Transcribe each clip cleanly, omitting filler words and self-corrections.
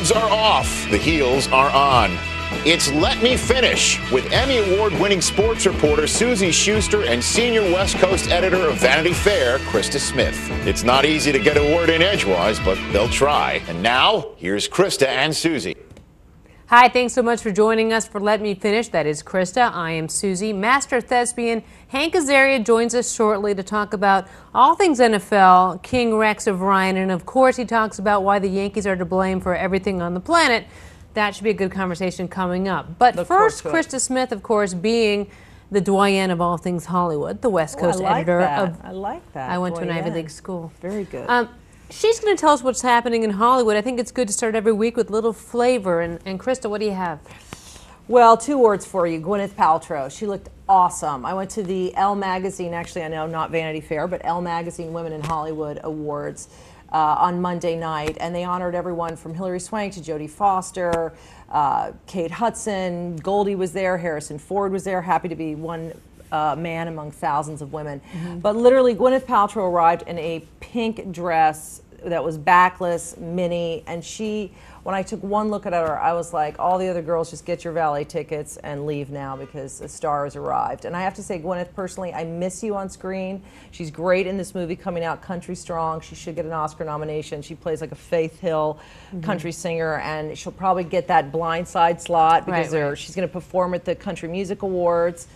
gloves are off, the heels are on. It's Let Me Finish with Emmy Award-winning sports reporter Suzy Shuster and senior West Coast editor of Vanity Fair, Krista Smith. It's not easy to get a word in edgewise, but they'll try. And now, here's Krista and Suzy. Hi, thanks so much for joining us for Let Me Finish. That is Krista. I am Suzy. Master thespian Hank Azaria joins us shortly to talk about all things NFL, King Rex of Ryan, and of course he talks about why the Yankees are to blame for everything on the planet. That should be a good conversation coming up. But first, Krista Smith, of course, being the doyen of all things Hollywood, the West Coast editor of... I like that. I went to an Ivy League school. Very good. She's going to tell us what's happening in Hollywood. I think it's good to start every week with a little flavor. And Krista, what do you have? Well, two words for you. Gwyneth Paltrow. She looked awesome. I went to the Elle Magazine, actually I know not Vanity Fair, but Elle Magazine Women in Hollywood Awards on Monday night, and they honored everyone from Hilary Swank to Jodie Foster, Kate Hudson, Goldie was there, Harrison Ford was there, happy to be one man among thousands of women. But literally, Gwyneth Paltrow arrived in a pink dress that was backless, mini, and she, when I took one look at her, I was like, all the other girls, just get your valet tickets and leave now because a star has arrived. And I have to say, Gwyneth, personally, I miss you on screen. She's great in this movie coming out, Country Strong. She should get an Oscar nomination. She plays like a Faith Hill country singer, and she'll probably get that Blindside slot because she's going to perform at the Country Music Awards.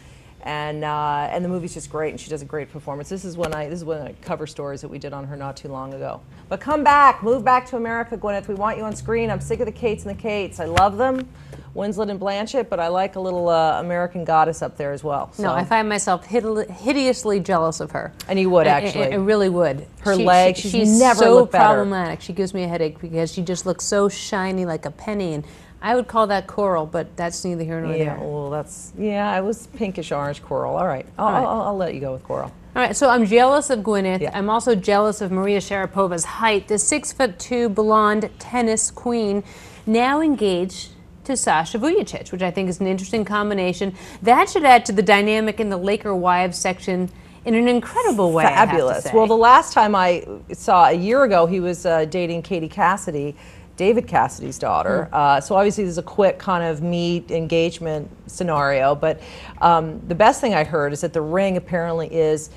And the movie's just great, and she does a great performance. This is one of the cover stories that we did on her not too long ago. But come back, move back to America, Gwyneth. We want you on screen. I'm sick of the Kates and the Kates. I love them, Winslet and Blanchett, but I like a little American goddess up there as well. So. No, I find myself hideously jealous of her. And you would, actually. I really would. Her legs, she's never so looked better. problematic. She gives me a headache because she just looks so shiny like a penny. And I would call that coral, but that's neither here nor there. Well, that's, I was pinkish orange coral. All right. I'll let you go with coral. All right, so I'm jealous of Gwyneth. I'm also jealous of Maria Sharapova's height. The 6'2" blonde tennis queen, now engaged to Sasha Vujacic, which I think is an interesting combination. That should add to the dynamic in the Laker wives section in an incredible way. Fabulous. I have to say. Well, the last time I saw, a year ago, he was dating Katie Cassidy, David Cassidy's daughter. So obviously there's a quick kind of meet engagement scenario, but the best thing I heard is that the ring apparently is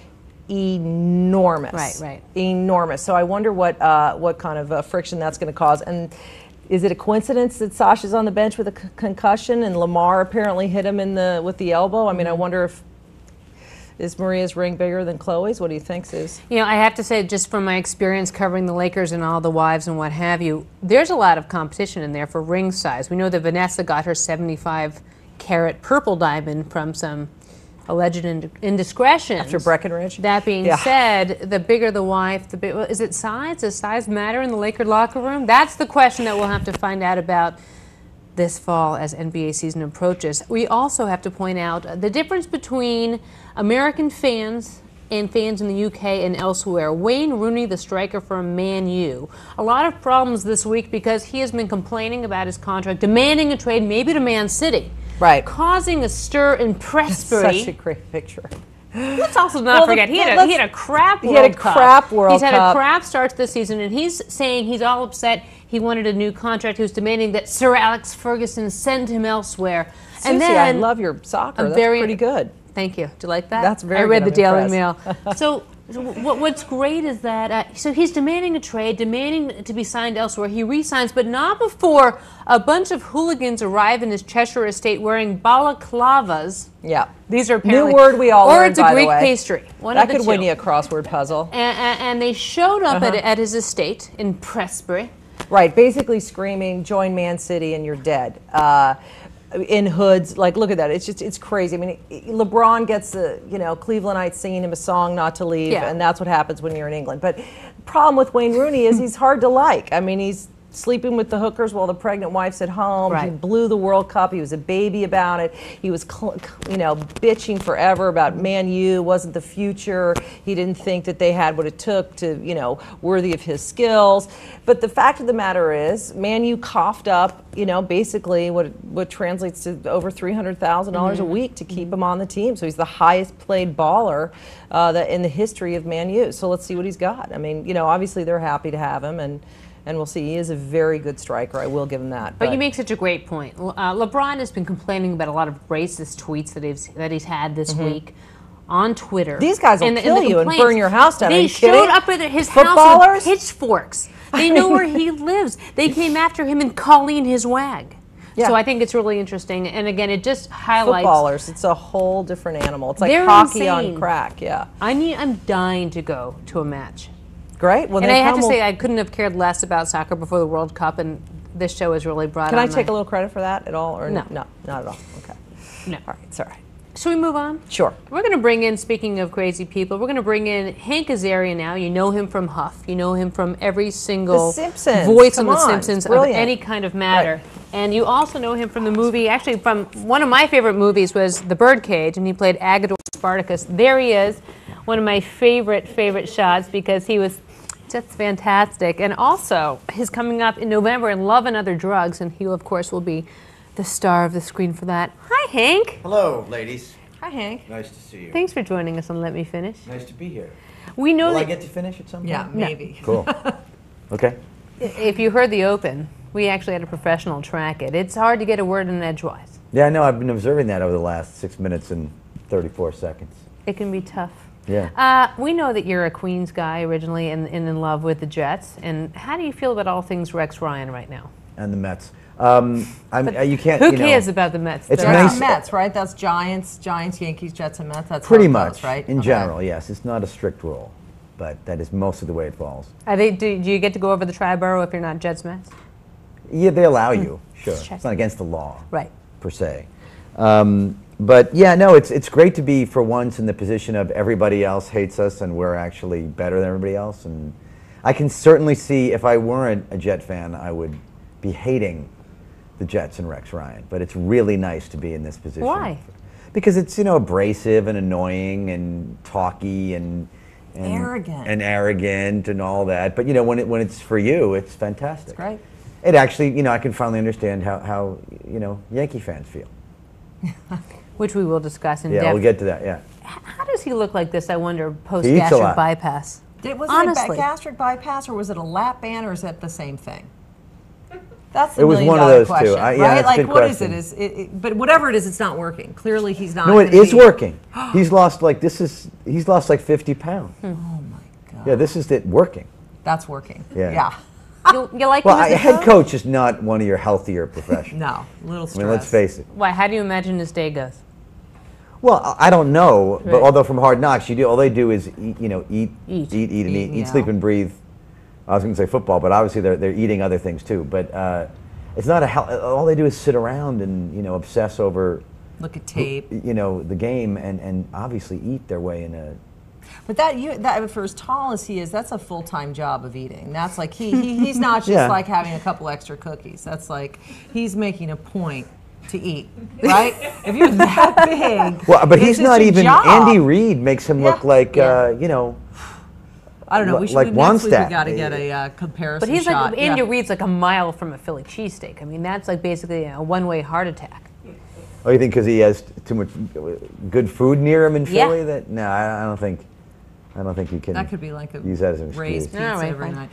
enormous. Right. Enormous. So I wonder what kind of friction that's going to cause. And is it a coincidence that Sasha's on the bench with a concussion and Lamar apparently hit him with the elbow? I mean, I wonder if is Maria's ring bigger than Chloe's? What do you think, Suze? You know, I have to say, just from my experience covering the Lakers and all the wives and what have you, there's a lot of competition in there for ring size. We know that Vanessa got her 75-carat purple diamond from some alleged indiscretions. After Breckenridge? That being said, the bigger the wife, the bigger. Is it size? Does size matter in the Laker locker room? That's the question that we'll have to find out about this fall as NBA season approaches. We also have to point out the difference between American fans and fans in the UK and elsewhere. Wayne Rooney, the striker from Man U, a lot of problems this week because he has been complaining about his contract, demanding a trade maybe to Man City, causing a stir in Pressbury. Such a great picture. Let's also not forget, he had a crap World Cup. He had a crap World Cup. He's had a crap start to the season, and he's saying he's all upset. He wanted a new contract. He was demanding that Sir Alex Ferguson send him elsewhere. Suzy, and then I love your soccer. That's pretty good. Thank you. Do you like that? That's very good. I read the Daily Mail. So what's great is that, so he's demanding a trade, demanding to be signed elsewhere. He re-signs, but not before a bunch of hooligans arrive in his Cheshire estate wearing balaclavas. Yeah. These are apparently... New word we all learned, by the way. Or it's a Greek pastry. That could win you a crossword puzzle. And they showed up at his estate in Pressbury. Right, basically screaming, join Man City and you're dead. In hoods, like, look at that. It's crazy. I mean, LeBron gets the, Clevelandites singing him a song not to leave, and that's what happens when you're in England. But the problem with Wayne Rooney is he's hard to like. I mean, he's sleeping with the hookers while the pregnant wife's at home. He blew the World Cup. He was a baby about it. He was, bitching forever about Man U wasn't the future. He didn't think that they had what it took to, worthy of his skills. But the fact of the matter is, Man U coughed up, basically what translates to over $300,000 a week to keep him on the team. So he's the highest paid baller in the history of Man U. So let's see what he's got. I mean, obviously they're happy to have him, and and we'll see. He is a very good striker. I will give him that. But you make such a great point. LeBron has been complaining about a lot of racist tweets that he's had this week on Twitter. These guys will kill you and burn your house down. They showed up at his house with pitchforks. They know where he lives. They came after him and Colleen, his wag. Yeah. So I think it's really interesting. And again, it just highlights... Footballers, it's a whole different animal. It's like They're hockey insane. On crack, yeah. I'm dying to go to a match. Great. Well, and I have to say, I couldn't have cared less about soccer before the World Cup, and this show has really brought Can I take a little credit for that at all? Or no. No, not at all. Okay. No. All right, it's all right. Should we move on? Sure. We're going to bring in, speaking of crazy people, we're going to bring in Hank Azaria now. You know him from Huff. You know him from every single voice on The Simpsons of any kind of matter. Right. And you also know him from the movie, actually from one of my favorite movies was The Birdcage, and he played Agador Spartacus. There he is, one of my favorite shots because he was just fantastic. And also, he's coming up in November in Love and Other Drugs, and he, of course, will be the star of the screen for that. Hi, Hank. Hello, ladies. Hi, Hank. Nice to see you. Thanks for joining us on Let Me Finish. Nice to be here. We know Will that I get to finish at some point? Yeah, maybe. Cool. Okay. If you heard the open, we actually had a professional track it. It's hard to get a word in edgewise. Yeah, I know. I've been observing that over the last 6 minutes and 34 seconds. It can be tough. Yeah. We know that you're a Queens guy originally and in love with the Jets. And how do you feel about all things Rex Ryan right now? And the Mets. You can't. Who cares about the Mets? It's They're nice. not Mets, right? That's Giants, Yankees, Jets, and Mets. That's pretty how it much, goes, right? in general. Yes, it's not a strict rule, but that is mostly the way it falls. Do you get to go over the Tri-Borough if you're not Jets Mets? Yeah, they allow you. Sure, it's not against the law, right? Per se. But yeah, no, it's great to be for once in the position of everybody else hates us and we're actually better than everybody else. And I can certainly see if I weren't a Jet fan, I would be hating the Jets and Rex Ryan. But it's really nice to be in this position. Why? Because it's abrasive and annoying and talky and arrogant and all that. But when it's for you, it's fantastic. It's great. It actually, I can finally understand how Yankee fans feel. Which we will discuss in depth. Yeah, we'll get to that, yeah. How does he look like this, I wonder, post-gastric bypass? Was it a gastric bypass, or was it a lap band, or is it the same thing? That's the $1 million one of those question, two. right? Like, what question. Is it? But whatever it is, it's not working. Clearly, he's not. No, it is working. He's lost like 50 pounds. Oh my God. Yeah, this is it working. That's working. Yeah. You like well, him as a head coach is not one of your healthier professions. No, a little stress. I mean, let's face it. Why? How do you imagine his day goes? Well, I don't know, right. but although from Hard Knocks, all they do is eat, sleep, and breathe. I was going to say football, but obviously they're eating other things too. But it's not all they do is sit around and obsess over. Look at tape. The game and obviously eat their way in a. But that for as tall as he is, that's a full-time job of eating. That's like he's not just like having a couple extra cookies. That's like he's making a point to eat, right? If you're that big, well, but he's not even. Job. Andy Reid makes him look like I don't know. Next week we got to get a comparison. But he's shot. like Andy Reid's like a mile from a Philly cheesesteak. I mean, that's like basically a one-way heart attack. Oh, you think because he has too much good food near him in Philly? Yeah. No, I don't think. I don't think you can. That could be like a use that as an raised excuse. pizza every night.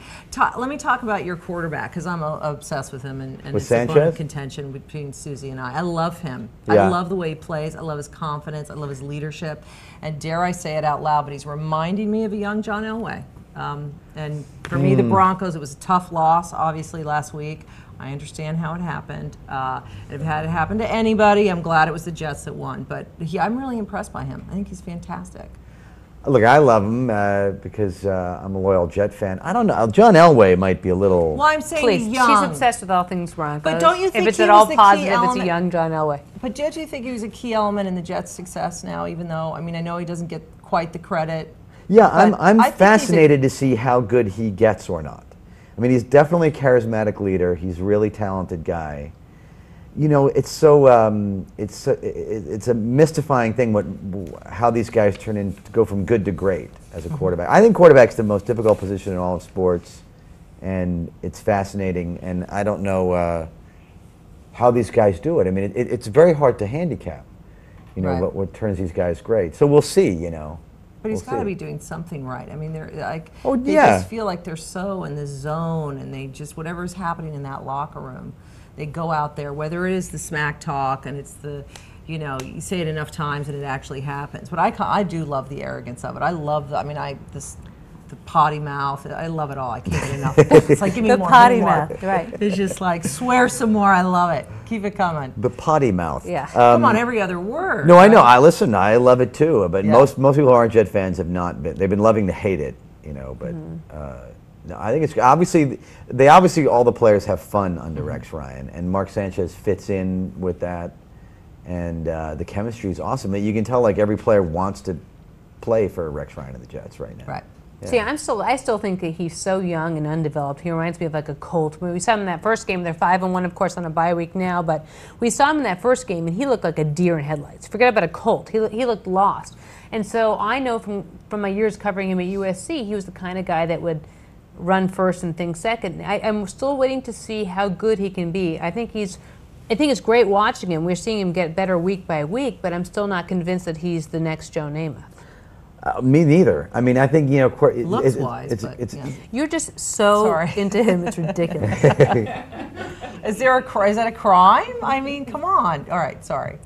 Let me talk about your quarterback because I'm obsessed with him and with it's Sanchez? a bone of contention between Suzy and I. I love him. Yeah. I love the way he plays. I love his confidence. I love his leadership. And dare I say it out loud, but he's reminding me of a young John Elway. And for me, the Broncos, it was a tough loss, obviously, last week. I understand how it happened. If it had happened to anybody, I'm glad it was the Jets that won. But I'm really impressed by him. I think he's fantastic. Look, I love him because I'm a loyal Jet fan. I don't know. John Elway might be a little. Well, I'm saying Please, young. she's obsessed with all things Broncos. But don't you think if it's he at was all the key positive, it's element? a young John Elway. But don't you think he was a key element in the Jets' success now? Even though, I know he doesn't get quite the credit. Yeah, I'm fascinated to see how good he gets or not. I mean, he's definitely a charismatic leader. He's a really talented guy. It's so it's a mystifying thing how these guys go from good to great as a quarterback. I think quarterback's the most difficult position in all of sports, and it's fascinating. And I don't know how these guys do it. I mean, it's very hard to handicap. Right. what turns these guys great. So we'll see. But he's We'll got to see. be doing something right. I mean, they're like, Oh, they yeah. just feel like they're so in the zone, and they just, whatever's happening in that locker room, they go out there, whether it is the smack talk and it's the, you know, you say it enough times and it actually happens. But I do love the arrogance of it. I love the, I mean, the potty mouth. I love it all. I can't get enough. It's like, give me The more. potty give me more. mouth, right. It's just like, swear some more. I love it. Keep it coming. The potty mouth. Yeah. Come on, every other word. No, I know. right? I listen. I love it too. But Yeah. most people who aren't Jet fans have not been. They've been loving to hate it, you know. But no, I think it's obviously all the players have fun under Rex Ryan, and Mark Sanchez fits in with that, and the chemistry is awesome. You can tell like every player wants to play for Rex Ryan and the Jets right now. Right. Yeah. See, I still think that he's so young and undeveloped. He reminds me of like a Colt. When we saw him in that first game, they're 5-1, of course, on a bye week now. But we saw him in that first game, and he looked like a deer in headlights. Forget about a Colt. He looked lost. And so I know from my years covering him at USC, he was the kind of guy that would run first and think second. I'm still waiting to see how good he can be. I think it's great watching him. We're seeing him get better week by week, but I'm still not convinced that he's the next Joe Namath. Me neither. I mean, I think you know. Looks-wise, but, it's yeah. You're just so Sorry. into him. It's ridiculous. Is that a crime? I mean, come on. All right, sorry.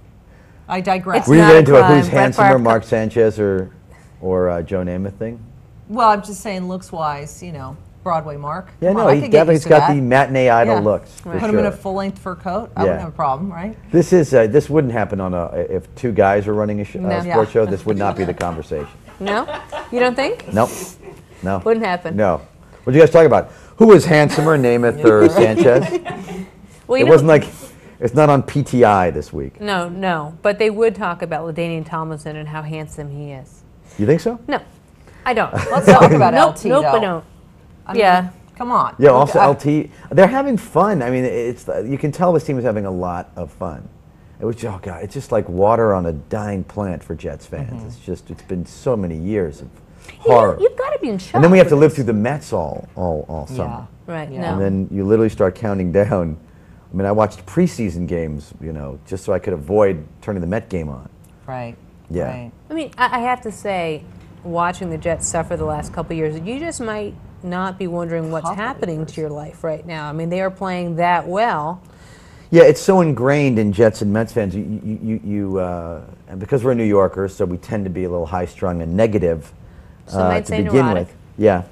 I digress. Were you not get a into a crime. who's Brett handsomer, Favre- Mark Sanchez or Joe Namath thing? Well, I'm just saying, looks-wise, you know, Broadway Mark. Yeah, Come no, on, I he could get definitely used has to got that. the matinee idol Yeah. looks. For Put him in a sure. full-length fur coat. I Yeah. wouldn't have a problem, right? This wouldn't happen on if two guys were running a No. sports Yeah. show. This would not be the conversation. No? You don't think? Nope. No. Wouldn't happen. No. What did you guys talk about? Who was handsomer, Namath or Sanchez? Well, you It know, wasn't like it's not on PTI this week. No. But they would talk about LaDainian Tomlinson and how handsome he is. You think so? No, I don't. Let's talk about Nope, LT, nope, though. I don't. I mean, Yeah. Come on. Yeah. Look, Also, I- LT. They're having fun. I mean, you can tell this team is having a lot of fun. It was it's just like water on a dying plant for Jets fans. It's been so many years of horror. You've got to be in shock. And then we have to with live this. through the Mets all summer. Yeah. Right, Yeah. no. And then you literally start counting down. I mean, I watched preseason games, you know, just so I could avoid turning the Met game on. Right. Yeah. Right. I mean, I have to say, watching the Jets suffer the last couple of years, you just might not be wondering what's Couple happening years. to your life right now. I mean, they are playing that well. Yeah, it's so ingrained in Jets and Mets fans. And because we're New Yorkers, so we tend to be a little high-strung and negative Some might to say begin neurotic. with. Yeah.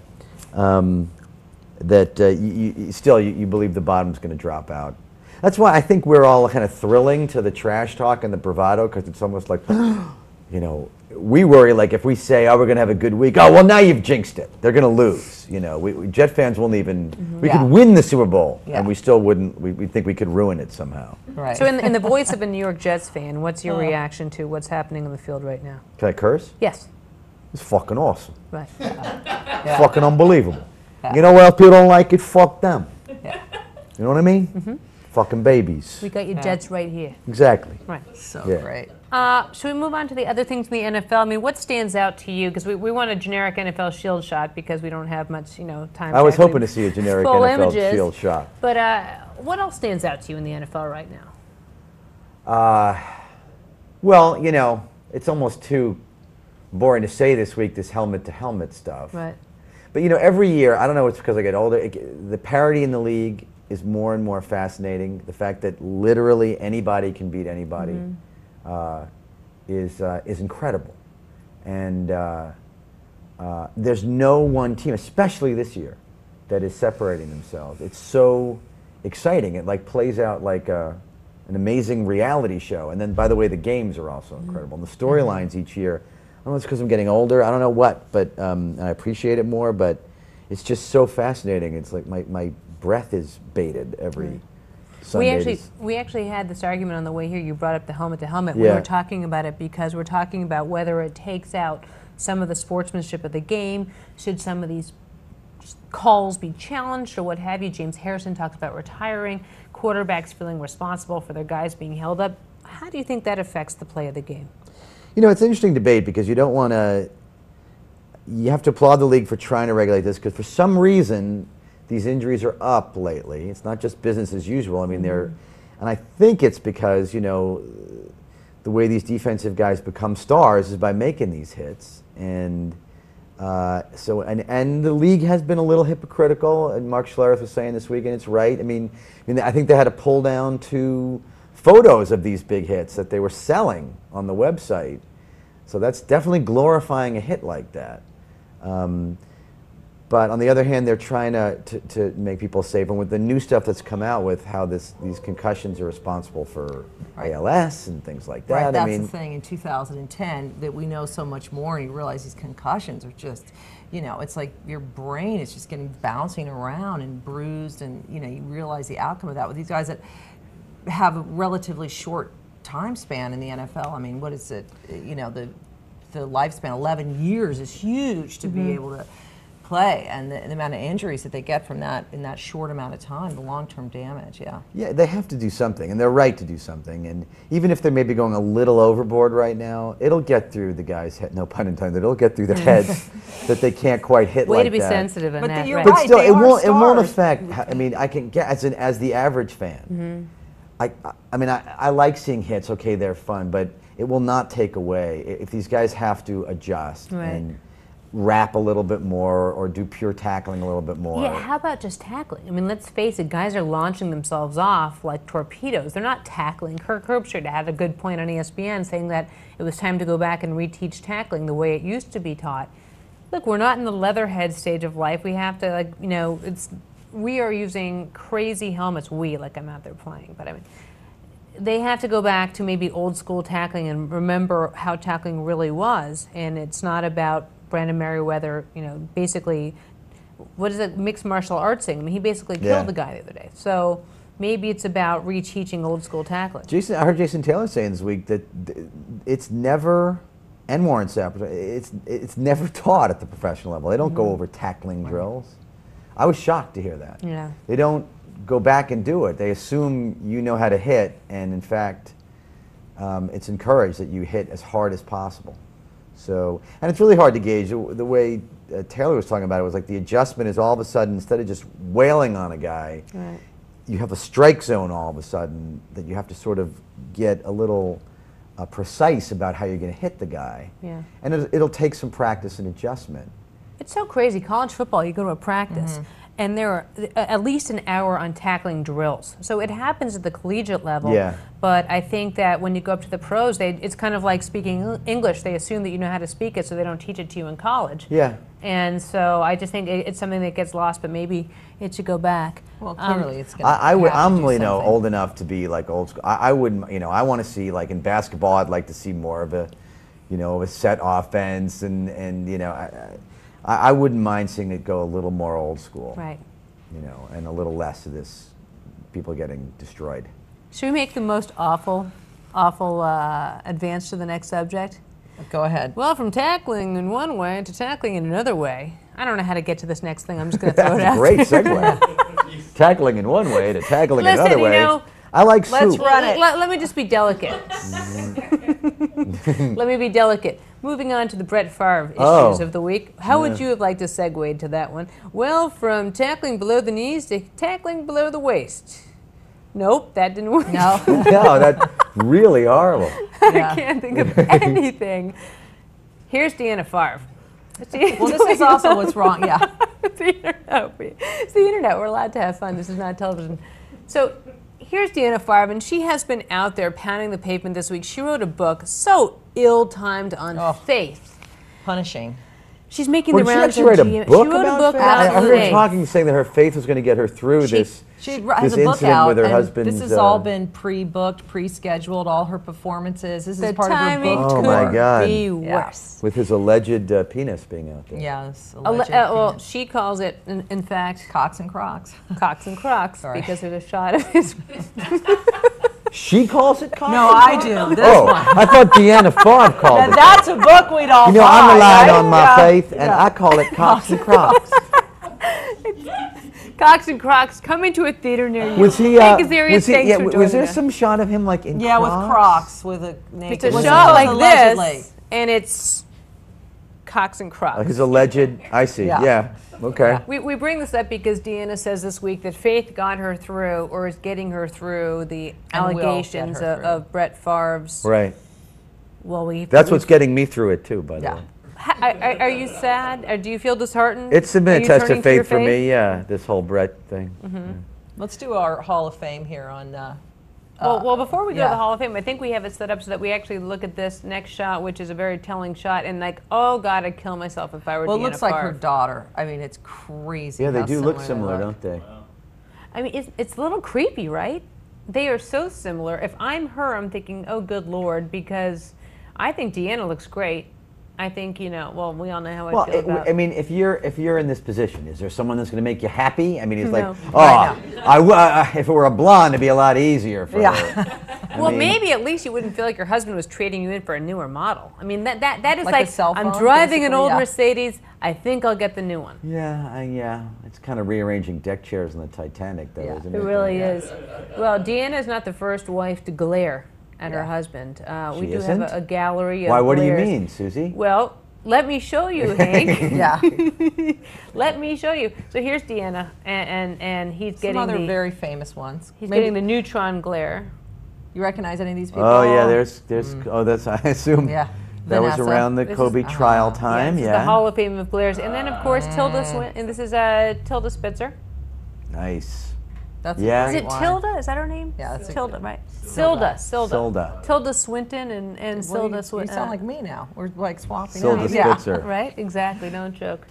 You believe the bottom's going to drop out. That's why I think we're all kind of thrilling to the trash talk and the bravado, because it's almost like, you know, we worry like if we say, oh, we're going to have a good week, oh, well, now you've jinxed it. They're going to lose. You know, we Jet fans won't even, we Yeah. could win the Super Bowl, Yeah. and we still wouldn't, we think we could ruin it somehow. Right. So, in the voice of a New York Jets fan, what's your reaction to what's happening on the field right now? Can I curse? Yes. It's fucking awesome. Right. Fucking unbelievable. You know what? If people don't like it, fuck them. Yeah. You know what I mean? Fucking babies. We got your Jets right here. Exactly. Right. So Yeah. great. Should we move on to the other things in the NFL? I mean, what stands out to you? Because we want a generic NFL shield shot because we don't have much, time. I was actually hoping to see a generic pull NFL images. shield shot. But what else stands out to you in the NFL right now? Well, you know, it's almost too boring to say this week, this helmet-to-helmet stuff. Right. But, you know, every year, I don't know, it's because I get older, the parity in the league is more and more fascinating. The fact that literally anybody can beat anybody is incredible. And there's no one team, especially this year, that is separating themselves. It's so exciting. It like plays out like an amazing reality show. And then, by the way, the games are also incredible. And the storylines each year, I don't know if it's because I'm getting older, I don't know what, but I appreciate it more, but it's just so fascinating. It's like my breath is bated every Sunday. We actually had this argument on the way here. You brought up the helmet to helmet. We Yeah. were talking about it because we're talking about whether it takes out some of the sportsmanship of the game. Should some of these calls be challenged or what have you? James Harrison talks about retiring, quarterbacks feeling responsible for their guys being held up. How do you think that affects the play of the game? You know, it's an interesting debate because you don't want to. You have to applaud the league for trying to regulate this because for some reason these injuries are up lately. It's not just business as usual. I mean, and I think it's because the way these defensive guys become stars is by making these hits, And and the league has been a little hypocritical, and Mark Schlereth was saying this week, and it's right. I mean, I think they had to pull down 2 photos of these big hits that they were selling on the website. So that's definitely glorifying a hit like that. But on the other hand, they're trying to make people safe. And with the new stuff that's come out with how these concussions are responsible for ALS and things like that. Right, that's the thing in 2010 that we know so much more, and you realize these concussions are just, it's like your brain is just getting bouncing around and bruised, and you realize the outcome of that with these guys that have a relatively short time span in the NFL. I mean, what is it? The lifespan, 11 years, is huge to be able to play, and the amount of injuries that they get from that in that short amount of time, the long-term damage. Yeah, they have to do something, and they're right to do something. And even if they're maybe going a little overboard right now, it'll get through the guys' head. No pun intended. It'll get through their heads that they can't quite hit Way like to be that. sensitive in that. You're But right, still, they it won't stars. affect. I mean, I can get as the average fan. I like seeing hits. Okay, they're fun, but it will not take away if these guys have to adjust and wrap a little bit more or do pure tackling a little bit more. Yeah, how about just tackling? I mean, let's face it, guys are launching themselves off like torpedoes. They're not tackling. Kirk Herbstreit had a good point on ESPN saying that it was time to go back and reteach tackling the way it used to be taught. Look, we're not in the leatherhead stage of life. We have to, we are using crazy helmets. I'm out there playing, but I mean, they have to go back to maybe old school tackling and remember how tackling really was. And it's not about Brandon Merriweather, basically, what is it, mixed martial arts thing? I mean, he basically killed the guy the other day. So maybe it's about reteaching old school tackling. I heard Jason Taylor saying this week that it's never, and Warren Sapp, it's never taught at the professional level. They don't go over tackling drills. I was shocked to hear that. Yeah. They don't go back and do it. They assume you know how to hit, and in fact, it's encouraged that you hit as hard as possible. So, and it's really hard to gauge. The way Taylor was talking about it was like the adjustment is all of a sudden, instead of just wailing on a guy, you have a strike zone all of a sudden that you have to sort of get a little precise about how you're going to hit the guy. Yeah. And it'll take some practice and adjustment. It's so crazy. College football, you go to a practice, and there are at least an hour on tackling drills. So it happens at the collegiate level. Yeah. But I think that when you go up to the pros, it's kind of like speaking English. They assume that you know how to speak it, so they don't teach it to you in college. Yeah. And so I just think it's something that gets lost, but maybe it should go back. Well, clearly it's going to I'm old enough to be like old school. I wouldn't, I want to see, like in basketball, I'd like to see more of a, a set offense, and I wouldn't mind seeing it go a little more old school. Right. And a little less of this people getting destroyed. Should we make the most awful advance to the next subject? Go ahead. Well, from tackling in one way to tackling in another way. I don't know how to get to this next thing. I'm just going to throw it out. Great segue. Tackling in one way to tackling in another way. I like soup. Let's run it. Let me just be delicate. Let me be delicate. Moving on to the Brett Favre issues of the week. How would you have liked to segue to that one? Well, from tackling below the knees to tackling below the waist. Nope, that didn't work. No. No, that's really horrible. I can't think of anything. Here's Deanna Favre. Well, this is also what's wrong, yeah. It's the internet. We're allowed to have fun. This is not television. So here's Deanna Favre, and she has been out there pounding the pavement this week. She wrote a book so ill-timed on faith. Punishing. She's making the rounds. She wrote a book about faith? I heard her faith. talking, saying that her faith was going to get her through this. She has a book incident out, with her and husband's, this has all been pre-booked, pre-scheduled, all her performances. This is part of her book Oh, tour. my God. Be worse. With his alleged penis being out there. Yes. Well, she calls it, in fact, Cocks and Crocs. Cocks and Crocs, Sorry. because there's a shot of his. She calls it cocks? No, I do. This one. I thought Deanna Favre called it. That's a book we'd all buy, I'm relying right? on my faith, and I call it Cocks and Crocs. Cocks and Crocs coming to a theater near you. Was he? Thank Azaria, thanks for was joining there us. some shot of him like in Yeah, Crocs? with Crocs, with a naked. It's a Was shot it like allegedly? this, and it's Cocks and Crocs. His alleged. I see. Yeah. Okay. We bring this up because Deanna says this week that Faith got her through, or is getting her through, the And will allegations get her through. of Brett Favre's. Right. Well, That's what's getting me through it too, by the way. Are you sad? Or do you feel disheartened? It's been a test of faith for me, yeah, this whole Brett thing. Yeah. Let's do our Hall of Fame here on... well, before we go to the Hall of Fame, I think we have it set up so that we actually look at this next shot, which is a very telling shot, and like, oh God, I'd kill myself if I were Deanna Well, it looks like Parr. her daughter. I mean, it's crazy. Yeah, they how do look similar, don't they? I mean, it's a little creepy, right? They are so similar. If I'm her, I'm thinking, oh, good Lord, because I think Deanna looks great. I think, you know, well, we all know how I feel about... I mean, if you're in this position, is there someone that's going to make you happy? I mean, it's No. like, if it were a blonde, it'd be a lot easier for her. Well, maybe at least you wouldn't feel like your husband was trading you in for a newer model. I mean, that is Like a cell I'm phone, driving an basically, old yeah. Mercedes. I think I'll get the new one. Yeah, it's kind of rearranging deck chairs on the Titanic, though, isn't it? It really is. Well, Deanna is not the first wife to glare at her husband. We do have a gallery of Why? What do you glares. mean, Suzy? Well, let me show you, Hank. Yeah. Let me show you. So here's Deanna, and he's Some getting other the very famous ones. he's Maybe getting the neutron glare. you recognize any of these people? Oh yeah, there's oh that's I assume Yeah. that was Vanessa. around the This is- Kobe trial time. This is the Hall of Fame of glares, and then of course and this is Tilda Spitzer. Nice. That's Yeah. a Is great it one. Tilda? Is that her name? Yeah, that's a Tilda, good- right? Silda. Silda. Tilda Swinton and Well, Silda you Swinton. sound like me now. We're like swapping Silda names. Spitzer. Right? Exactly. Don't joke.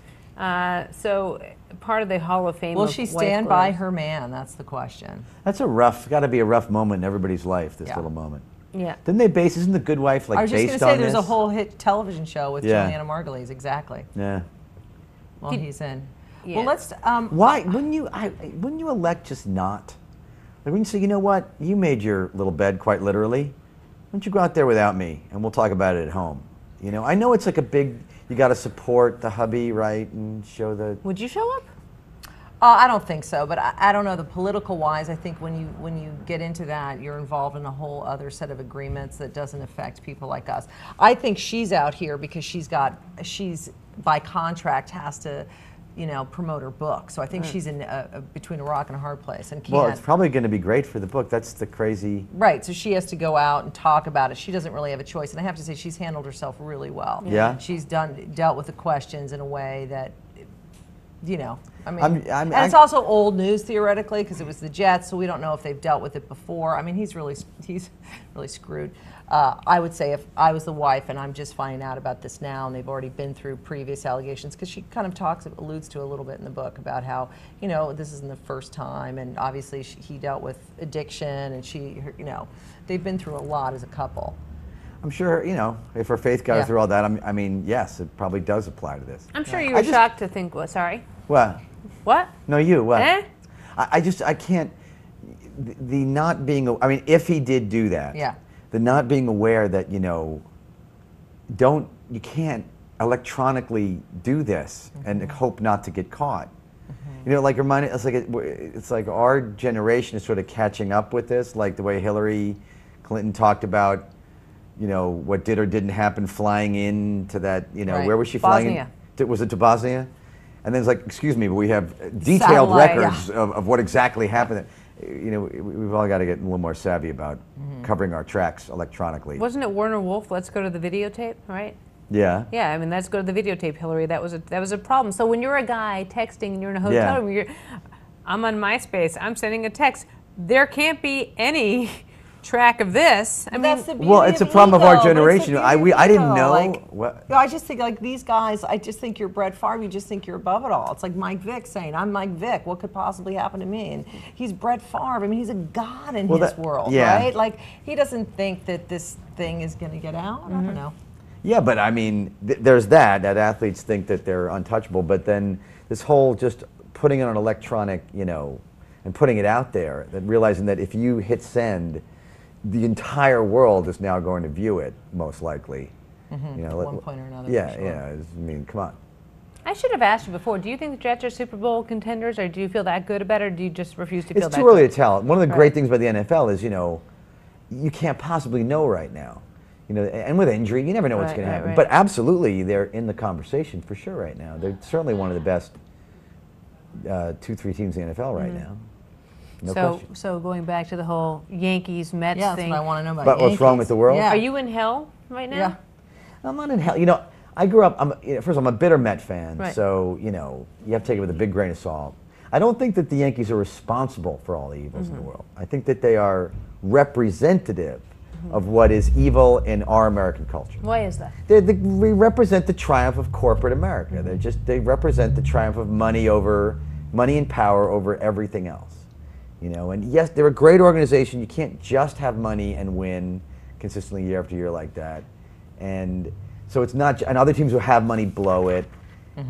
So part of the Hall of Fame. Will of she wife stand by glares. her man? That's the question. That's got to be a rough moment in everybody's life. This Yeah. little moment. Yeah. Didn't they base? Isn't The Good Wife like I was just based going to say on there's this? a whole hit television show with Yeah. Juliana Margulies. Exactly. Yeah. Well, he's in. Yeah. Well, let's. Why wouldn't you elect just not? Like when you say, you know what, you made your little bed quite literally. Why don't you go out there without me and we'll talk about it at home? You know, I know it's like a big. You got to support the hubby, right, and show the. Would you show up? I don't think so, but I don't know. The political wise, I think when you get into that, you're involved in a whole other set of agreements that doesn't affect people like us. I think she's out here because she's by contract has to, you know, promote her book. So I think she's in between a rock and a hard place and can't. Well, it's probably going to be great for the book. That's the crazy. Right, so she has to go out and talk about it. She doesn't really have a choice, and I have to say she's handled herself really well. Yeah. She's dealt with the questions in a way that, you know, I mean, and it's also old news theoretically because it was the Jets, so we don't know if they've dealt with it before. I mean, he's really screwed. I would say if I was the wife and I'm just finding out about this now, and they've already been through previous allegations, because she kind of alludes to a little bit in the book about how, you know, this isn't the first time, and obviously he dealt with addiction, and you know, they've been through a lot as a couple. I'm sure, you know, if her faith got her through all that, I mean, yes, it probably does apply to this. I'm sure you were shocked to think. What? Sorry. What? What? No, you. What? Eh? I can't. The not being. I mean, if he did do that. Yeah. The not being aware that, you know, you can't electronically do this and hope not to get caught. You know, like it's like our generation is sort of catching up with this, like the way Hillary Clinton talked about, you know, what did or didn't happen flying into that, you know, Right. where was she flying? Bosnia. Was it to Bosnia? And then it's like, excuse me, but we have detailed Satellite, records of what exactly happened. You know, we've all got to get a little more savvy about covering our tracks electronically. Wasn't it Warner Wolf? Let's go to the videotape, right? Yeah. Yeah, I mean, let's go to the videotape, Hillary. That was a problem. So when you're a guy texting and you're in a hotel room, I'm on MySpace, I'm sending a text. There can't be any track of this. I mean, That's the beauty Well, it's a of problem of ego, our but it's the generation. beauty I of didn't ego. know. Like, what. you know, I just think like these guys. I just think you're Brett Favre. You just think you're above it all. It's like Mike Vick saying, "I'm Mike Vick. What could possibly happen to me?" And he's Brett Favre. I mean, he's a god in his world, right? Like he doesn't think that this thing is going to get out. I don't know. Yeah, but I mean, there's that athletes think that they're untouchable, but then this whole just putting it on electronic, you know, and putting it out there, that realizing that if you hit send, the entire world is now going to view it, most likely. You know, At one point or another. Yeah, for sure. yeah. I mean, come on. I should have asked you before. Do you think the Jets are Super Bowl contenders, or do you feel that good about it, or do you just refuse to feel that It's too early good? to tell. One of the great things about the NFL is, you know, you can't possibly know right now. You know, and with injury, you never know what's going to happen. Right. But absolutely, they're in the conversation for sure right now. They're certainly one of the best 2-3 teams in the NFL right now. No question. So going back to the whole Yankees-Mets Yeah, that's thing. what I want to know about. But what's wrong with the world? Yeah. Are you in hell right now? Yeah. I'm not in hell. You know, I grew up. First of all, I'm a bitter Met fan, Right. so you have to take it with a big grain of salt. I don't think that the Yankees are responsible for all the evils in the world. I think that they are representative of what is evil in our American culture. Why is that? We represent the triumph of corporate America. They represent the triumph of money and power over everything else. And yes, they're a great organization. You can't just have money and win consistently year after year like that. And so it's not, and other teams who have money blow it.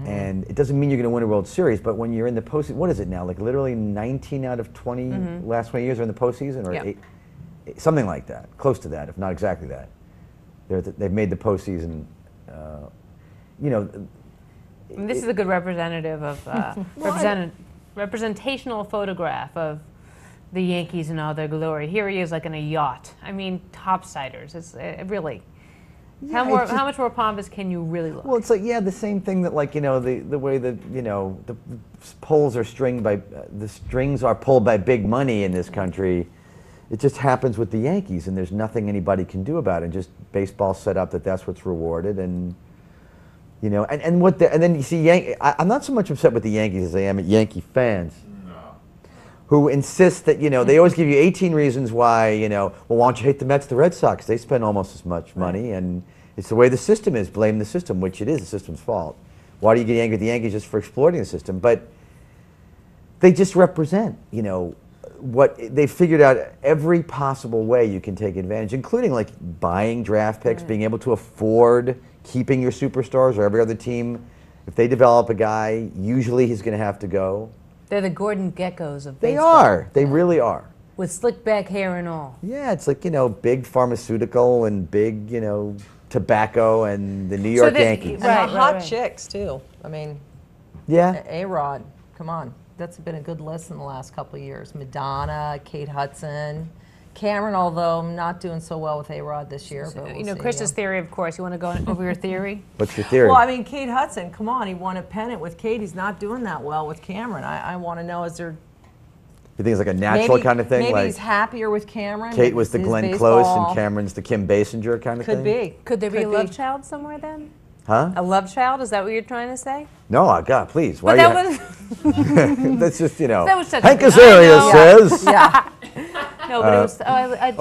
And it doesn't mean you're going to win a World Series, but when you're in the postseason, what is it now? Like literally 19 out of 20 last 20 years are in the postseason, or 8, something like that, close to that, if not exactly that. They've made the postseason. This is a good representative of representational photograph of the Yankees in all their glory. Here he is, like in a yacht. I mean, topsiders. It's really. Yeah, how much more pompous can you really look? Well, it's like, the same thing that, like, the way that, the poles are the strings are pulled by big money in this country. It just happens with the Yankees, and there's nothing anybody can do about it. Just baseball set up that's what's rewarded, and and then you see I'm not so much upset with the Yankees as I am at Yankee fans. Who insist that, they always give you 18 reasons why, well, why don't you hate the Mets, the Red Sox? They spend almost as much money, and it's the way the system is. Blame the system, which it is the system's fault. Why do you get angry at the Yankees just for exploiting the system? But they just represent, what they figured out every possible way you can take advantage, including like buying draft picks, being able to afford keeping your superstars, or every other team. If they develop a guy, usually he's going to have to go. They're the Gordon Geckos of baseball. They are. They really are. With slick back hair and all. Yeah, it's like, big pharmaceutical and big, tobacco and the New York Yankees. And hot chicks, too. I mean, yeah. A-Rod, come on. That's been a good list in the last couple of years. Madonna, Kate Hudson, Cameron, although I'm not doing so well with A-Rod this year. But we'll see, Krista's theory, of course. You want to go over your theory? What's your theory? Well, I mean, Kate Hudson, come on. He won a pennant with Kate. He's not doing that well with Cameron. I want to know, is there... You think it's like a natural kind of thing? Maybe like he's happier with Cameron. Kate was the Glenn Close and Cameron's the Kim Basinger kind of thing? Could be. Could there be a love child somewhere then? Huh? A love child? Is that what you're trying to say? No, God, please. But that was... That's just, That was such Hank a Azaria says. Yeah. No, but it was...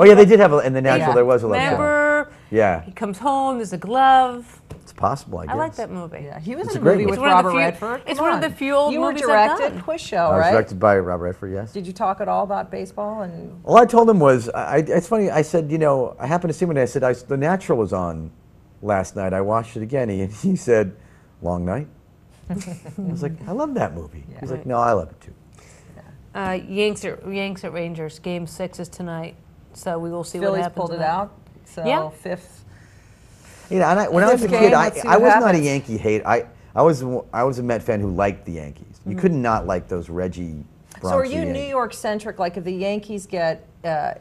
yeah, they did have, in the natural, there was a love child. Remember? Yeah. He comes home, there's a glove. It's possible, I guess. I like that movie. Yeah, he was It's in a a great movie with movie. Robert Redford. It's one of the few old You were movies I've directed, done. quiz show, I was right? directed by Robert Redford, yes. Did you talk at all about baseball? And All I told him was, it's funny, I said, I happened to see him and I said, The Natural was on last night. I watched it again. And he said, long night? I was like, I love that movie. Yeah. He's like, no, I love it too. Yanks at Rangers. Game 6 is tonight. So we will see what Phillies happens. pulled it out. So Yeah. fifth. And when I was a Fifth kid, game, let's see I what was not a happens. Yankee hate. I was a Met fan who liked the Yankees. You could not like those Reggie Bronx. So are you New York centric? Like if the Yankees get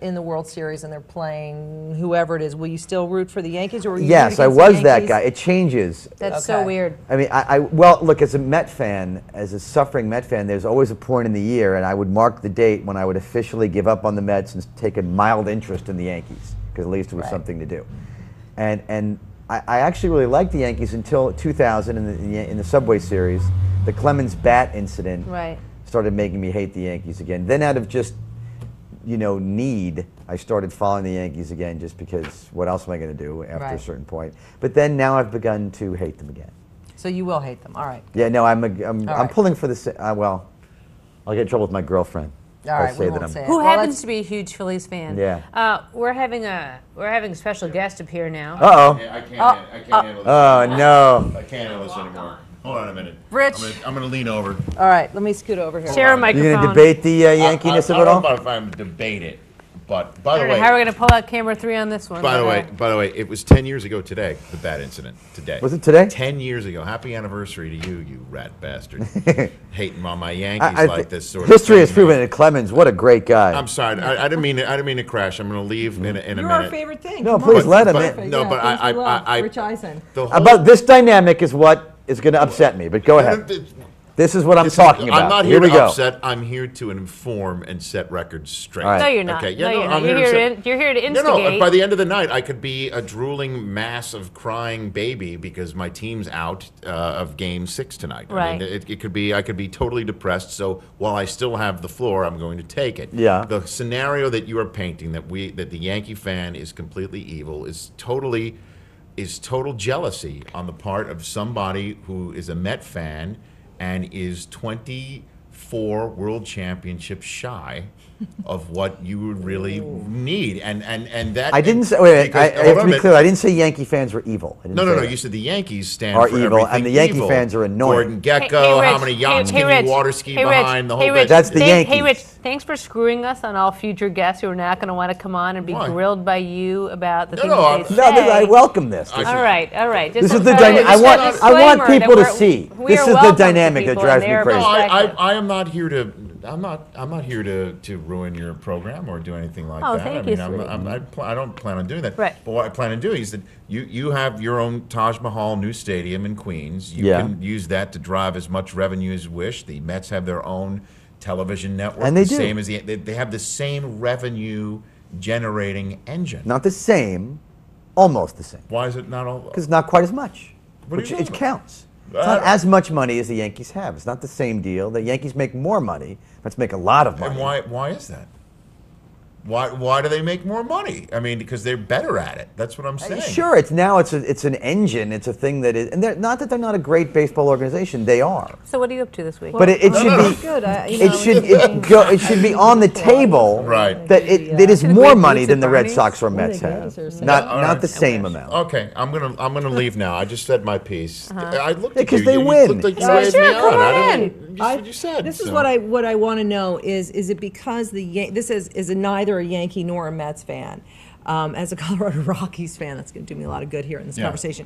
in the World Series and they're playing whoever it is, will you still root for the Yankees, or will you Yes, root I against was the that Yankees? guy. It changes. That's so weird. I mean, well, look, as a Met fan, as a suffering Met fan, there's always a point in the year, and I would mark the date when I would officially give up on the Mets and take a mild interest in the Yankees, because at least it was something to do. And I actually really liked the Yankees until 2000 in the Subway Series. The Clemens bat incident started making me hate the Yankees again. Then out of just, need, I started following the Yankees again just because what else am I going to do after a certain point? But then now I've begun to hate them again. So you will hate them. All right. Yeah, no, I'm pulling for the, well, I'll get in trouble with my girlfriend. All right, we won't say it. Who Well, happens to be a huge Phillies fan. Yeah. We're having a special guest appear now. Uh-oh. I can't handle this. Oh, no. I can't handle this anymore. Hold on a minute. Rich. I'm going to lean over. All right, let me scoot over here. Share a You microphone. going to debate the Yankees of it I all? don't know if I'm debate it, but by I the don't know way, how we're going to pull out camera 3 on this one. by the way, it was 10 years ago today, the bat incident today. Was it today? 10 years ago. Happy anniversary to you, you rat bastard. Hating on my Yankees like this sort of history thing, has proven man. that Clemens, what a great guy. I'm sorry. I didn't mean to crash. I'm going to leave in a You're minute. our favorite thing. No, Come please on. let him But- in. No, but things we love. I Rich Eisen. the whole- About this dynamic is what is going to upset me, but go ahead. This is what I'm talking about. I'm not here to upset. I'm here to inform and set records straight. Right. No, you're not. Okay. No, you're not. You're here to instigate. No. By the end of the night, I could be a drooling mass of crying baby because my team's out of Game 6 tonight. Right. I mean, it could be. I could be totally depressed. So while I still have the floor, I'm going to take it. Yeah. The scenario that you are painting, that the Yankee fan is completely evil, is total jealousy on the part of somebody who is a Met fan and is 24 world championships shy of what you would really need, and that. I didn't say. Wait, I have to be clear. I didn't say Yankee fans were evil. No. You said the Yankees stand are for evil, everything and the Yankee evil. fans are annoying. Gordon Gekko, how many yachts can you water ski behind? The whole bit. That's the Yankees. Hey, Rich, thanks for screwing us on all future guests who are not going to want to come on and be grilled by you about the things they say. I welcome this. All right. This is the dynamic. I want people to see. This is the dynamic that drives me crazy. I am not here to. I'm not here to ruin your program or do anything like that. Thank you, sweetie. I don't plan on doing that. Right. But what I plan on doing is that you have your own Taj Mahal new stadium in Queens. You can use that to drive as much revenue as you wish. The Mets have their own television network. And they do. Same as they have the same revenue generating engine. Not the same, almost the same. Why is it not all? Because not quite as much, which it counts. It's not as much money as the Yankees have. It's not the same deal. The Yankees make more money. Let's make a lot of money. And why is that? Why do they make more money? I mean, because they're better at it. That's what I'm saying. Sure, it's an engine. It's a thing that is, and not that they're not a great baseball organization. They are. So what are you up to this week? But it should be good. it should be on the table. Right. That it is more money than the Red Sox or Mets have. Not the same amount. Okay, I'm gonna leave now. I just said my piece. I looked at Because you. they win. You looked like you waved me come on. I on didn't. Just what you said. This is so. what I want to know is it because this is neither a Yankee nor a Mets fan. As a Colorado Rockies fan, that's going to do me a lot of good here in this conversation.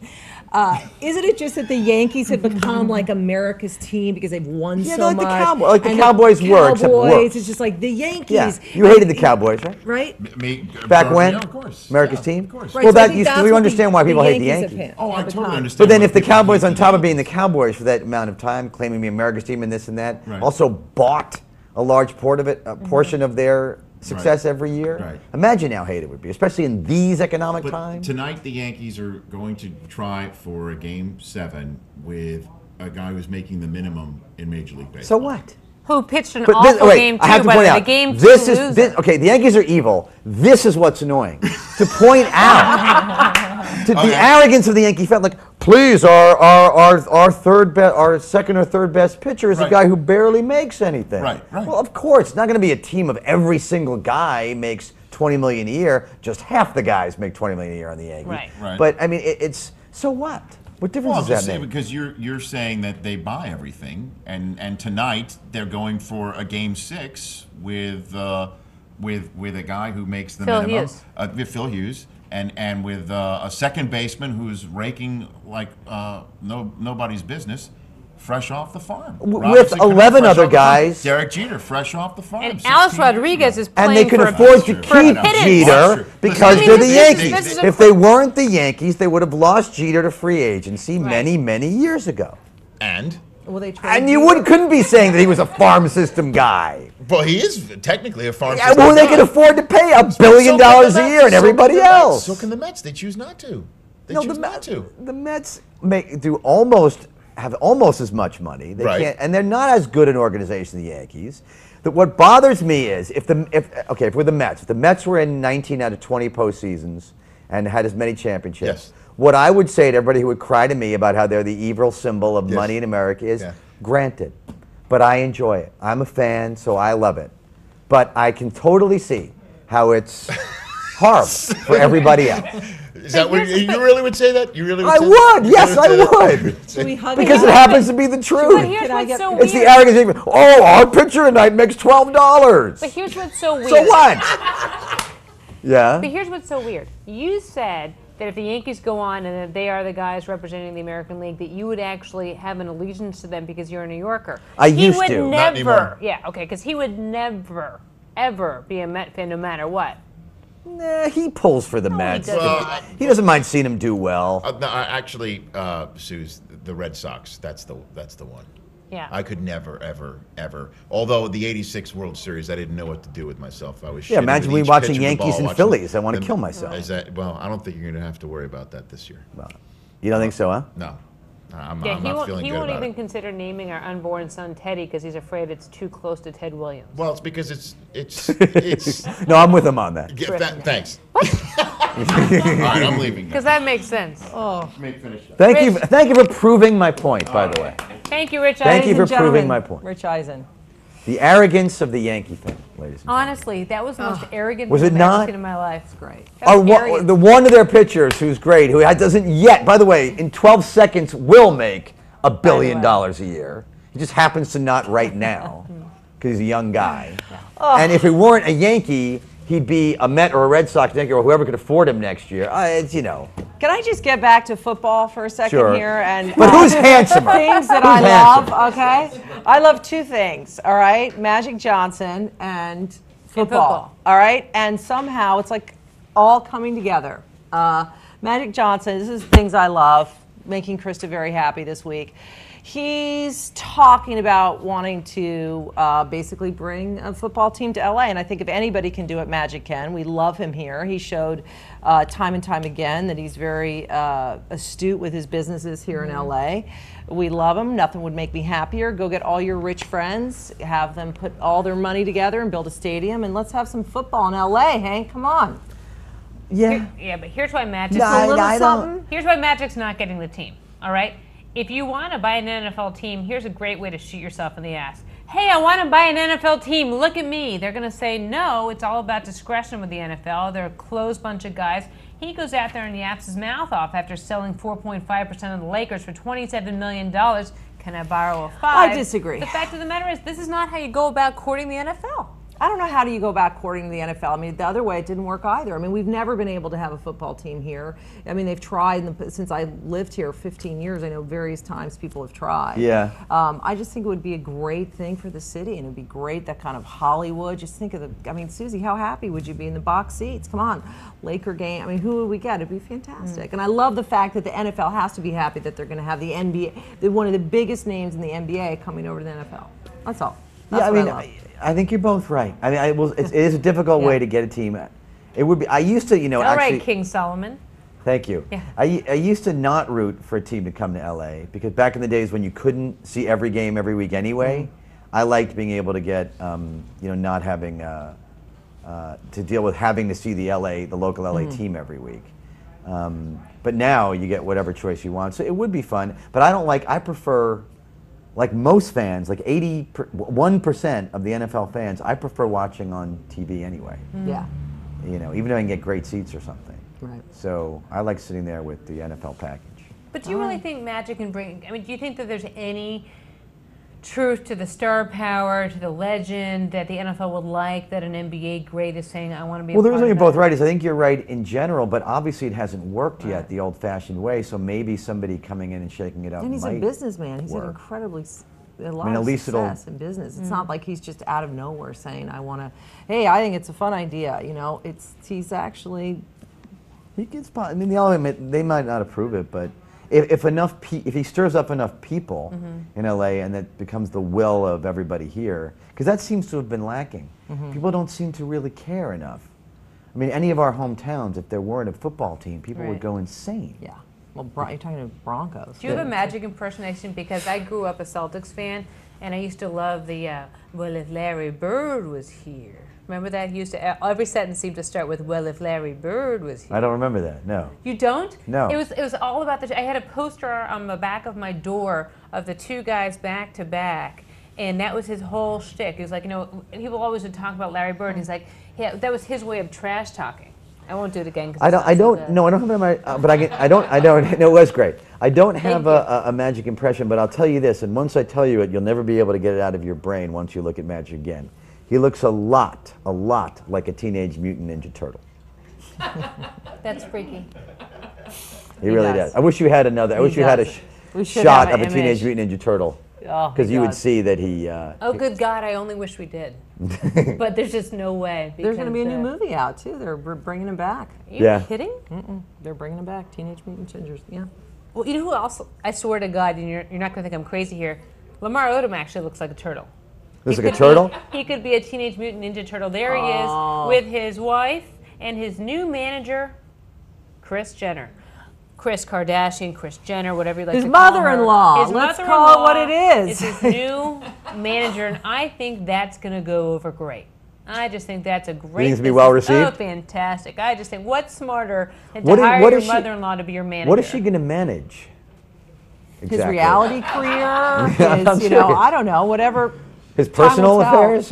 Isn't it just that the Yankees have become like America's team because they've won so much? Like the Cowboys were, except worse. It's just like the Yankees. Yeah, you hated the Cowboys, right? Right? Me, Back when? Yeah, of course. America's team? Of course. Right, Well, so we understand why people hate the Yankees. Oh, I totally understand. But then why if the people Cowboys, hate on the top of Yankees. being the Cowboys for that amount of time, claiming the America's team and this and that, Right. also bought a large portion of their success every year. Right. Imagine how hate it would be, especially in these economic But times. tonight, the Yankees are going to try for a Game 7 with a guy who's making the minimum in Major League Baseball. So what? Who pitched an But awful game too, I have to by point the way, out, the game this two is loser. okay. The Yankees are evil. This is what's annoying. To point out the arrogance of the Yankee fan, like, please, our second or third best pitcher is a guy who barely makes anything. Right. Well, of course, it's not going to be a team of every single guy makes $20 million a year. Just half the guys make $20 million a year on the Yankees. Right. But I mean, it's so what? What difference Well, does just that say make? because you're saying that they buy everything, and tonight they're going for a Game 6 with a guy who makes the Phil minimum, Hughes. Phil Hughes, and with a second baseman who's raking like nobody's business, fresh off the farm. With Robinson Cano, 11 fresh other off the farm. guys. Derek Jeter, fresh off the farm. And Alex 16 years Rodriguez ago. is playing And they can for afford to for a keep pittance. Jeter because I mean, they're the this is- Yankees. this is a- If they weren't the Yankees, they would have lost Jeter to free agency many, many years ago. And And you couldn't be saying that he was a farm system guy. well, he is technically a farm. Yeah, system well, they guy. can afford to pay $1 billion So can the a Mets, year, and so everybody can the Mets, else. So can the Mets. They choose not to. They No, choose the not Mets, to. the Mets have almost as much money. They Right. can't, and they're not as good an organization as the Yankees. That what bothers me is if we're the Mets, if the Mets were in 19 out of 20 postseasons and had as many championships, Yes. what I would say to everybody who would cry to me about how they're the evil symbol of money in America is, granted, but I enjoy it. I'm a fan, so I love it. But I can totally see how it's horrible for everybody else. Is that what you really would say that? You really would I say would. that? Yes, I would. Should we hug Because it it out? happens to be the But truth. here's Can I what's get- so It's weird. the arrogance. Oh, our pitcher tonight makes $12. But here's what's so weird. So what? Yeah. But here's what's so weird. You said that if the Yankees go on and that they are the guys representing the American League, that you would actually have an allegiance to them because you're a New Yorker. I used to. He would Not anymore. never. Yeah, okay, because he would never, ever be a Met fan no matter what. Nah, he pulls for the Mets. doesn't. Well, He doesn't mind seeing him do well. no, actually, Suze, the Red Sox. That's the one. Yeah. I could never, ever, ever. Although the '86 World Series, I didn't know what to do with myself. I was Yeah, shitting imagine with me each watching pitch of the Yankees ball, and watching Phillies. I want to them- kill myself. Well, I don't think you're going to have to worry about that this year. Well, you don't think so, huh? No. I'm Yeah, not feeling he good won't about even it. consider naming our unborn son Teddy because he's afraid it's too close to Ted Williams. Well, it's because it's No, I'm with him on that. thanks. All right, I'm leaving now. Because that makes sense. Thank you for proving my point, by the way. Thank you, Rich. Thank you Ladies for and proving gentlemen, my point. Rich Eisen. The arrogance of the Yankee fan, ladies and gentlemen. Honestly, that was the most arrogant Was thing it I've ever not? seen in my life. It's Great. The one of their pitchers who's great, who doesn't yet, by the way, in 12 seconds will make $1 billion a year. He just happens to not right now because he's a young guy. And if he weren't a Yankee, he'd be a Met or a Red Sox Yankee or whoever could afford him next year. It's, you know. Can I just get back to football for a second Sure. here? And But who's handsomer? things that Who's I handsomer? love, okay? I love two things, all right? Magic Johnson and football, all right? And somehow it's like all coming together. Magic Johnson, this is things I love, making Krista very happy this week. He's talking about wanting to basically bring a football team to LA, and I think if anybody can do it, Magic can. We love him here. He showed time and time again that he's very astute with his businesses here in LA. We love him. Nothing would make me happier. Go get all your rich friends, have them put all their money together and build a stadium, and let's have some football in LA, Hank. Come on. Yeah. Yeah, but here's why Magic's a little I something. here's why Magic's not getting the team. All right. If you want to buy an NFL team, here's a great way to shoot yourself in the ass. Hey, I want to buy an NFL team. Look at me. They're going to say, no, it's all about discretion with the NFL. They're a closed bunch of guys. He goes out there and yaps his mouth off after selling 4.5% of the Lakers for $27 million. Can I borrow a five? I disagree. The fact of the matter is, this is not how you go about courting the NFL. I don't know how do you go about courting the NFL. I mean, the other way it didn't work either. I mean, we've never been able to have a football team here. I mean, they've tried since I lived here 15 years. I know various times people have tried. Yeah. I just think it would be a great thing for the city, and it would be great, that kind of Hollywood. Just think of I mean, Suzy, how happy would you be in the box seats? Come on, Laker game. I mean, who would we get? It'd be fantastic. And I love the fact that the NFL has to be happy that they're going to have the NBA, one of the biggest names in the NBA, coming over to the NFL. That's all. That's Yeah, what I mean, love. I think you're both right. I mean, it is a difficult way to get a team. It would be. I used to, All actually. right, King Solomon. Thank you. Yeah. I used to not root for a team to come to LA because back in the days when you couldn't see every game every week anyway, I liked being able to get, not having to deal with having to see the local LA team every week. But now you get whatever choice you want, so it would be fun. But I prefer. Like most fans, like 1% of the NFL fans, I prefer watching on TV anyway. Yeah. Even if I can get great seats or something. Right. So I like sitting there with the NFL package. But do you really think Magic can bring? I mean, do you think that there's any truth to the star power, to the legend that the NFL would like that an NBA great is saying, I want to be? Well, the a part reason you're of both that? right is I think you're right in general, but obviously it hasn't worked yet the old-fashioned way. So maybe somebody coming in and shaking it up. And he's a might businessman. He's work. an incredibly a lot I mean, at of least it'll- success in business. It's not like he's just out of nowhere saying, "I want to." Hey, I think it's a fun idea. He's actually. He gets. I mean, they'll admit they might not approve it, but if he stirs up enough people in LA and that becomes the will of everybody here, because that seems to have been lacking. People don't seem to really care enough. I mean, any of our hometowns, if there weren't a football team, people would Right. go insane. Yeah. Well, you're talking to Broncos. Do you have a Magic impersonation? Because I grew up a Celtics fan, and I used to love the, well, if Larry Bird was here. Remember that? Every sentence seemed to start with, well, if Larry Bird was here. I don't remember that. No. You don't? No. It was all about I had a poster on the back of my door of the two guys back to back, and that was his whole shtick. It was like, people always would talk about Larry Bird, and he's like, yeah, that was his way of trash talking. I won't do it again. I don't have it in my, but I don't, no, it was great. I don't have a Magic impression, but I'll tell you this, and once I tell you it, you'll never be able to get it out of your brain once you look at Magic again. He looks a lot like a Teenage Mutant Ninja Turtle. That's freaky. He really does. does. I wish you had another, I wish you had a We should shot have of an a Teenage image. Mutant Ninja Turtle. Oh, Because he you would does. see that he, Oh, good God, I only wish we did. But there's just no way. There's going to be a new because, movie out too. They're bringing him back. Are you Yeah. kidding? They're bringing him back. Teenage Mutant Ninja. Yeah. Well, you know who else? I swear to God, and you're not going to think I'm crazy here. Lamar Odom actually looks like a turtle. Looks like a turtle? He could be a Teenage Mutant Ninja Turtle. There he is with his wife and his new manager, Kris Jenner. Kris Kardashian, Kris Jenner, whatever you like to call her. His mother-in-law. Let's call it what it is. Is his new manager, and I think that's going to go over great. I just think that's a great. You think it's be well received? Oh, fantastic! I just think what's smarter than to hire your mother-in-law to be your manager? What is she going to manage? Exactly. His reality career. His, I don't know, whatever. His personal affairs.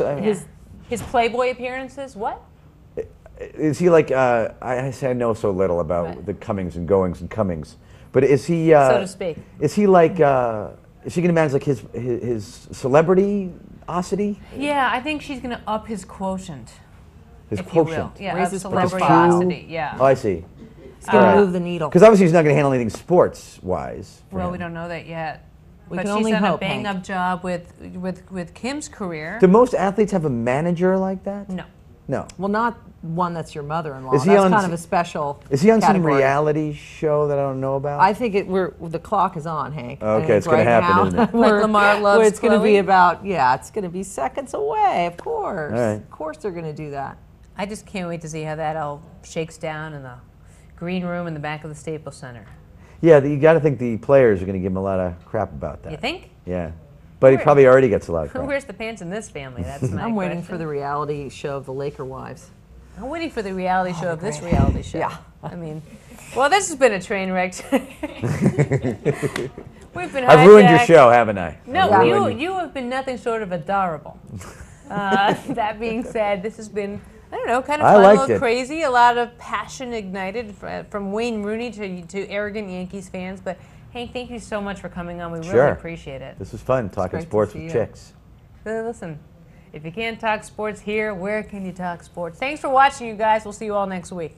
His Playboy appearances. What? Is he like? I know so little about the comings and goings and comings, but is he? So to speak. Is he like? Is she going to manage like his celebrity-ocity? Yeah, I think she's going to up his quotient. His quotient. Yeah, raise his celebrity-ocity. Yeah. Oh, I see. He's going to move the needle. Because obviously he's not going to handle anything sports-wise. Well, we don't know that yet. But she's done a bang-up job with Kim's career. Do most athletes have a manager like that? No. No. Well, not one that's your mother-in-law. Is he that's on, kind of a special Is he on category. some reality show that I don't know about? I think the clock is on, Hank. Okay, it's going to happen, isn't it? Like Lamar loves it's going to Chloe? be about, it's going to be seconds away, of course. All right. Of course they're going to do that. I just can't wait to see how that all shakes down in the green room in the back of the Staples Center. Yeah, you got to think the players are going to give him a lot of crap about that. You think? Yeah. But he probably already gets a lot of crap. Who wears the pants in this family? That's my I'm waiting question. for the reality show of the Laker wives. I'm waiting for the reality show of this reality show. Yeah. I mean, well, this has been a train wreck. We've been I've ruined your hijacked. show, haven't I? No, you have been nothing short of adorable. That being said, this has been, I don't know, kind of fun, a little crazy, a lot of passion ignited from Wayne Rooney to arrogant Yankees fans. But Hank, thank you so much for coming on. We really appreciate it. This was fun, talking sports with chicks. Listen, if you can't talk sports here, where can you talk sports? Thanks for watching, you guys. We'll see you all next week.